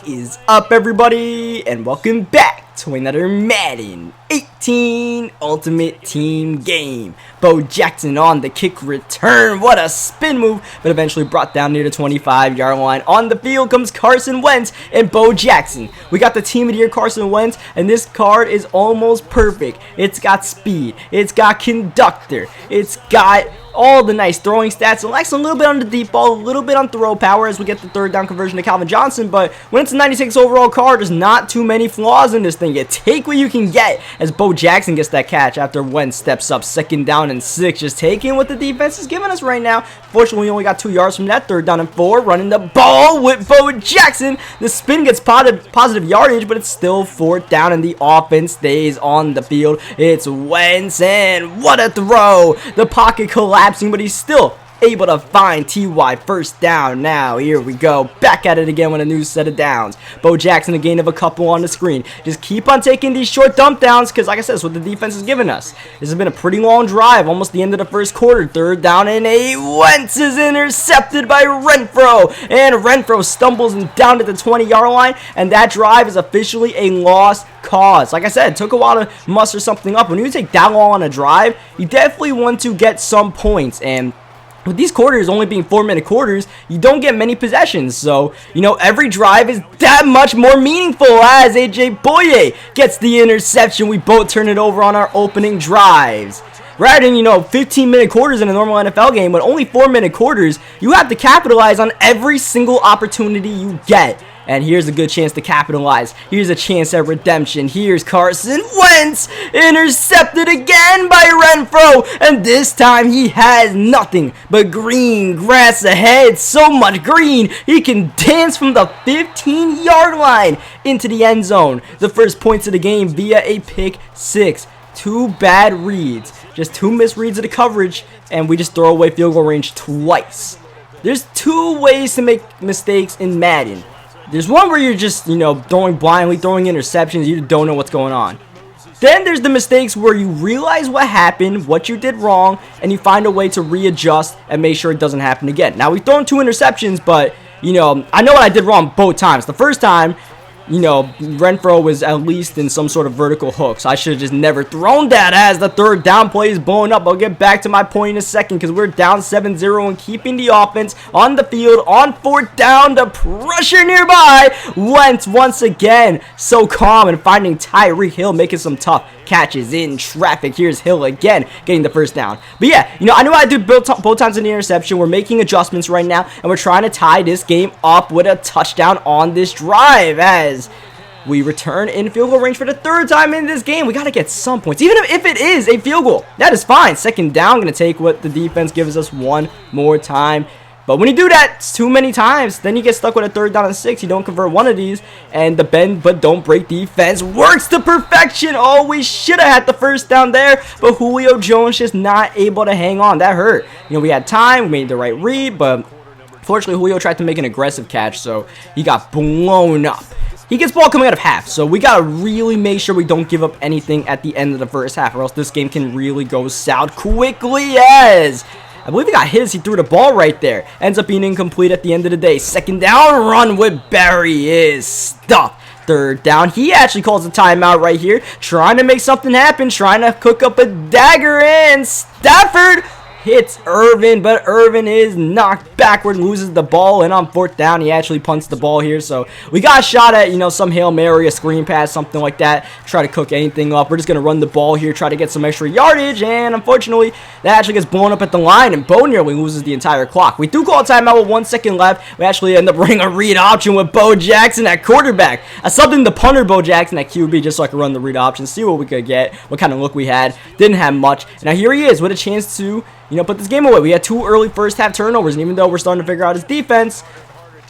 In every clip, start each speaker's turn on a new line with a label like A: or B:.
A: is up, everybody, and welcome back to another Madden 18 Ultimate Team game. Bo Jackson on the kick return. What a spin move, but eventually brought down near the 25-yard line. On the field comes Carson Wentz and Bo Jackson. We got the team of the year, Carson Wentz, and this card is almost perfect. It's got speed, it's got conductor, it's got all the nice throwing stats. It lacks a little bit on the deep ball, a little bit on throw power as we get the third down conversion to Calvin Johnson, but when it's a 96 overall card, there's not too many flaws in this thing. You take what you can get as Bo Jackson gets that catch after Wentz steps up. Second down and 6, just taking what the defense is giving us right now. Fortunately, we only got 2 yards from that. Third down and 4, running the ball with Bo Jackson. The spin gets positive yardage, but it's still fourth down, and the offense stays on the field. It's Wentz, and what a throw! The pocket collapsing, but he's still able to find T.Y. first down. Now here we go, back at it again with a new set of downs. Bo Jackson, a gain of a couple on the screen. Just keep on taking these short dump downs, because like I said, that's what the defense is giving us. This has been a pretty long drive, almost the end of the first quarter. Third down and 8. Wentz is intercepted by Renfro, and Renfro stumbles and down at the 20-yard line, and that drive is officially a lost cause. Like I said, it took a while to muster something up. When you take that long on a drive, you definitely want to get some points, and with these quarters only being 4-minute quarters, you don't get many possessions. So, every drive is that much more meaningful as AJ Boye gets the interception. We both turn it over on our opening drives. Rather than, 15-minute quarters in a normal NFL game, but only 4-minute quarters, you have to capitalize on every single opportunity you get. And here's a good chance to capitalize. Here's a chance at redemption. Here's Carson Wentz, intercepted again by Renfro. And this time he has nothing but green grass ahead. So much green, he can dance from the 15-yard line into the end zone. The first points of the game via a pick 6. 2 bad reads. Just 2 misreads of the coverage, and we just throw away field goal range twice. There's 2 ways to make mistakes in Madden. There's one where you're just, throwing blindly, throwing interceptions, you don't know what's going on. Then there's the mistakes where you realize what happened, what you did wrong, and you find a way to readjust and make sure it doesn't happen again. Now, we've thrown 2 interceptions, but, I know what I did wrong both times. The first time, Renfro was at least in some sort of vertical hook, so I should have just never thrown that as the third down play is blowing up. I'll get back to my point in a second because we're down 7-0 and keeping the offense on the field on fourth down. The pressure nearby. Wentz once again so calm and finding Tyreek Hill making some tough catches in traffic. Here's Hill again getting the first down. But yeah, I know I do both times in the interception. We're making adjustments right now, and we're trying to tie this game up with a touchdown on this drive as we return in field goal range for the third time in this game. We got to get some points, even if it is a field goal. That is fine. Second down, going to take what the defense gives us one more time. But when you do that too many times, then you get stuck with a third down and 6. You don't convert one of these, and the bend but don't break defense works to perfection. Oh, we should have had the first down there, but Julio Jones just not able to hang on. That hurt. We had time, we made the right read, but fortunately Julio tried to make an aggressive catch, so he got blown up. He gets ball coming out of half, so we got to really make sure we don't give up anything at the end of the first half, or else this game can really go south quickly as I believe he got his. He threw the ball right there. Ends up being incomplete at the end of the day. Second down, run with Barry is stuffed. Third down, he actually calls a timeout right here. Trying to make something happen. Trying to cook up a dagger, and Stafford hits Irvin, but Irvin is knocked backward, loses the ball, and on fourth down, he actually punts the ball here. So we got a shot at, some Hail Mary, a screen pass, something like that. Try to cook anything up. We're just going to run the ball here, try to get some extra yardage, and unfortunately, that actually gets blown up at the line, and Bo nearly loses the entire clock. We do call a timeout with 1 second left. We actually end up running a read option with Bo Jackson at quarterback. I subbed in the punter Bo Jackson at QB just so I could run the read option, see what we could get, what kind of look we had. Didn't have much. Now here he is with a chance to put this game away. We had 2 early first half turnovers, and even though we're starting to figure out his defense,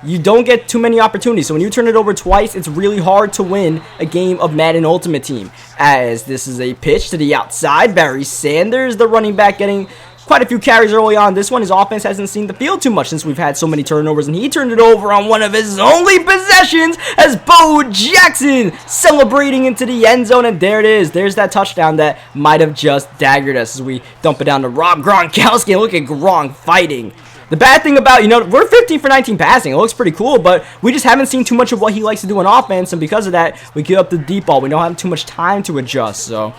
A: you don't get too many opportunities. So when you turn it over twice, it's really hard to win a game of Madden Ultimate Team. As this is a pitch to the outside, Barry Sanders, the running back, getting quite a few carries early on. This one, his offense hasn't seen the field too much since we've had so many turnovers, and he turned it over on one of his only possessions as Bo Jackson celebrating into the end zone, and there it is. There's that touchdown that might have just daggered us as we dump it down to Rob Gronkowski. And look at Gronk fighting. The bad thing about, we're 15 for 19 passing. It looks pretty cool, but we just haven't seen too much of what he likes to do on offense, and because of that, we give up the deep ball. We don't have too much time to adjust, so...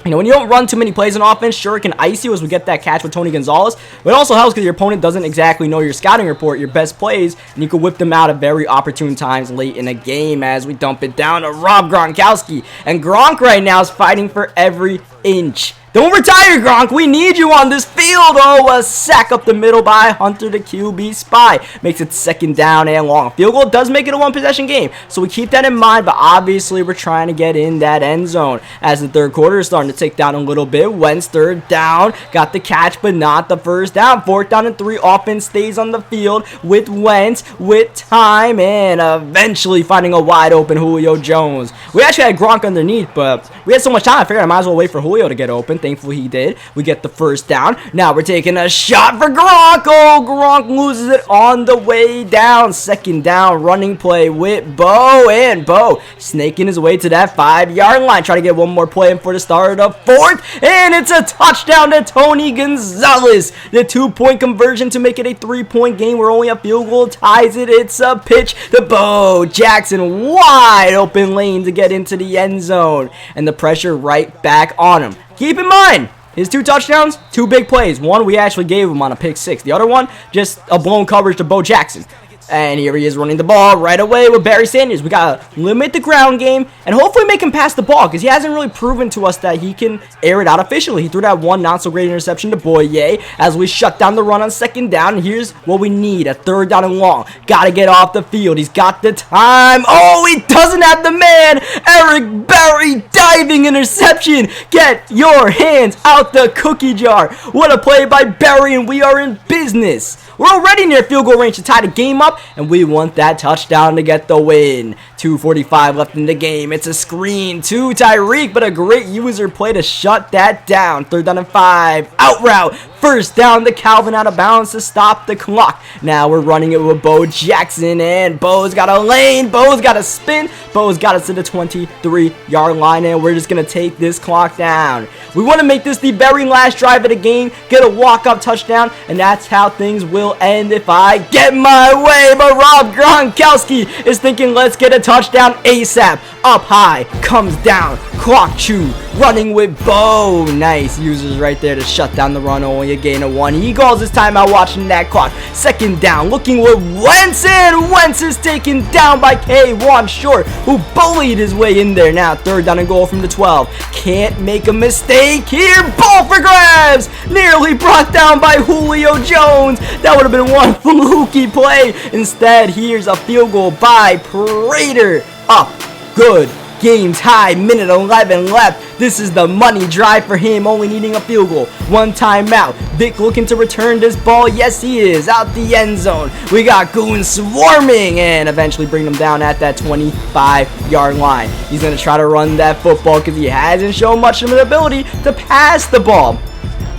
A: when you don't run too many plays on offense, sure, it can ice you as we get that catch with Tony Gonzalez, but it also helps because your opponent doesn't exactly know your scouting report, your best plays, and you can whip them out at very opportune times late in a game as we dump it down to Rob Gronkowski. And Gronk right now is fighting for every inch. Don't retire, Gronk. We need you on this field. Oh, a sack up the middle by Hunter, the QB spy. Makes it 2nd down and long. Field goal does make it a 1-possession game, so we keep that in mind, but obviously we're trying to get in that end zone as the third quarter is starting to tick down a little bit. Wentz 3rd down. Got the catch, but not the 1st down. 4th down and 3. Offense stays on the field with Wentz, with time, and eventually finding a wide open Julio Jones. We actually had Gronk underneath, but we had so much time, I figured I might as well wait for Julio to get open. Thankfully he did. We get the 1st down. Now we're taking a shot for Gronk. Oh, Gronk loses it on the way down. 2nd down, running play with Bo, and Bo snaking his way to that 5-yard line. Try to get one more play in for the start of the 4th, and it's a touchdown to Tony Gonzalez. The 2-point conversion to make it a 3-point game where only a field goal ties it. It's a pitch to Bo Jackson. Wide open lane to get into the end zone, and the pressure right back on him. Keep in mind, his 2 touchdowns, 2 big plays. One we actually gave him on a pick 6. The other one, just a blown coverage to Bo Jackson. And here he is running the ball right away with Barry Sanders. We got to limit the ground game and hopefully make him pass the ball because he hasn't really proven to us that he can air it out efficiently. He threw that one not-so-great interception to Boye as we shut down the run on 2nd down. And here's what we need, a 3rd down and long. Got to get off the field. He's got the time. Oh, he doesn't have the man. Eric Berry diving interception. Get your hands out the cookie jar. What a play by Berry, and we are in business. We're already near field goal range to tie the game up, and we want that touchdown to get the win. 2:45 left in the game. It's a screen to Tyreek, but a great user play to shut that down. 3rd down and 5. Out route. 1st down to Calvin out of bounds to stop the clock. Now we're running it with Bo Jackson, and Bo's got a lane. Bo's got a spin. Bo's got us to the 23-yard line, and we're just going to take this clock down. We want to make this the very last drive of the game, get a walk-up touchdown, and that's how things will end if I get my way. But Rob Gronkowski is thinking, let's get a touchdown ASAP. Up high, comes down, clock chew, running with Bo. Nice users right there to shut down the run, only a gain of 1. He calls his timeout watching that clock. 2nd down, looking with Wentz, and Wentz is taken down by K1 Short, who bullied his way in there. Now 3rd down and goal from the 12. Can't make a mistake here. Ball for grabs. Nearly brought down by Julio Jones. That would have been one fluky play. Instead, here's a field goal by Prater. Up. Good. Game tie, minute 11 left. This is the money drive for him, only needing a field goal. 1 timeout. Vic looking to return this ball. Yes, he is. Out the end zone. We got goons swarming and eventually bring them down at that 25-yard line. He's going to try to run that football because he hasn't shown much of an ability to pass the ball.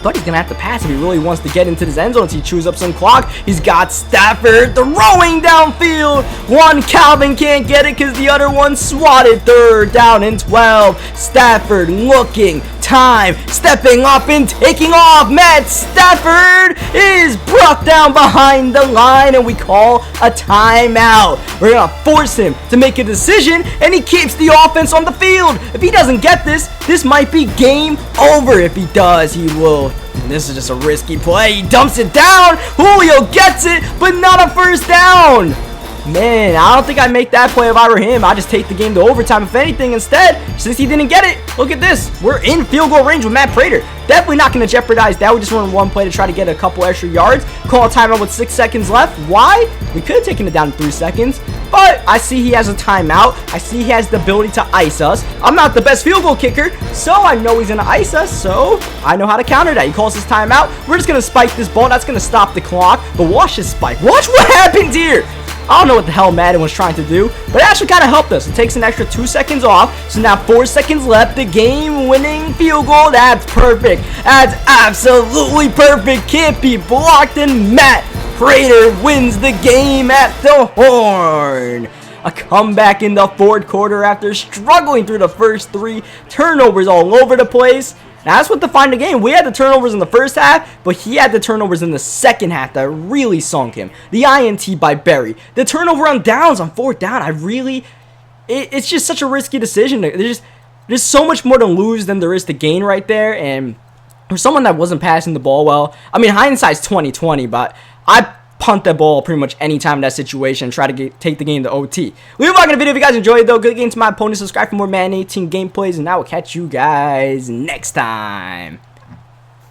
A: But he's going to have to pass if he really wants to get into this end zone. So he chews up some clock. He's got Stafford throwing downfield. One Calvin can't get it because the other one swatted. 3rd down and 12. Stafford looking. Time. Stepping up and taking off. Matt Stafford is brought down behind the line. And we call a timeout. We're going to force him to make a decision. And he keeps the offense on the field. If he doesn't get this, this might be game over. If he does, he will. And this is just a risky play. He dumps it down. Julio gets it, but not a 1st down. Man, I don't think I'd make that play if I were him. I'd just take the game to overtime. If anything, instead, since he didn't get it, look at this. We're in field goal range with Matt Prater. Definitely not going to jeopardize that. We just run one play to try to get a couple extra yards. Call a timeout with 6 seconds left. Why? We could have taken it down in 3 seconds. But I see he has a timeout. I see he has the ability to ice us. I'm not the best field goal kicker, so I know he's going to ice us. So I know how to counter that. He calls his timeout. We're just going to spike this ball. That's going to stop the clock. But watch this spike. Watch what happened here. I don't know what the hell Madden was trying to do, but it actually kind of helped us. It takes an extra 2 seconds off, so now 4 seconds left. The game-winning field goal. That's perfect. That's absolutely perfect. Can't be blocked, and Matt Prater wins the game at the horn. A comeback in the 4th quarter after struggling through the first 3. Turnovers all over the place. that's what defined the game. We had the turnovers in the first half, but he had the turnovers in the second half that really sunk him. The INT by Berry. The turnover on downs, on 4th down, it's just such a risky decision. There's so much more to lose than there is to gain right there, and for someone that wasn't passing the ball well, I mean, hindsight's 20/20, but I punt that ball pretty much any time in that situation and try to take the game to OT. Leave a like on the video if you guys enjoyed it, though. Good game to my opponent. Subscribe for more Madden 18 gameplays, and I will catch you guys next time.